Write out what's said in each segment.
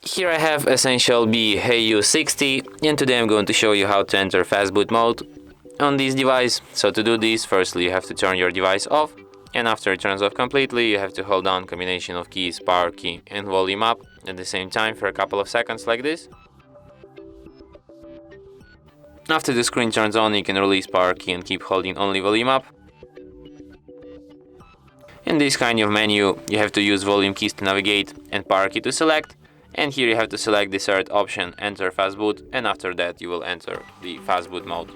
Here I have EssentielB HeYou 60, and today I'm going to show you how to enter Fastboot Mode on this device. So to do this, firstly you have to turn your device off, and after it turns off completely you have to hold down combination of keys, power key and volume up at the same time for a couple of seconds like this. After the screen turns on, you can release power key and keep holding only volume up. In this kind of menu you have to use volume keys to navigate and power key to select. And here you have to select the third option, enter Fastboot, and after that you will enter the Fastboot mode.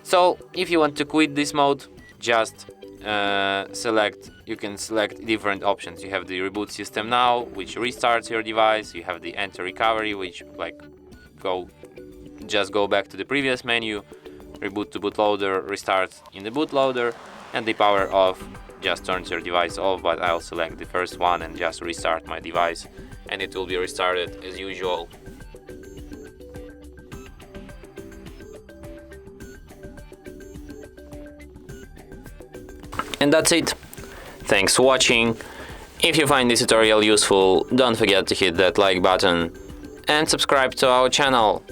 So if you want to quit this mode, just you can select different options. You have the reboot system now, which restarts your device. You have the enter recovery, which just go back to the previous menu. Reboot to bootloader restarts in the bootloader, and the power off just turns your device off, but I'll select the first one and just restart my device, and it will be restarted as usual. And that's it. Thanks for watching. If you find this tutorial useful, don't forget to hit that like button and subscribe to our channel.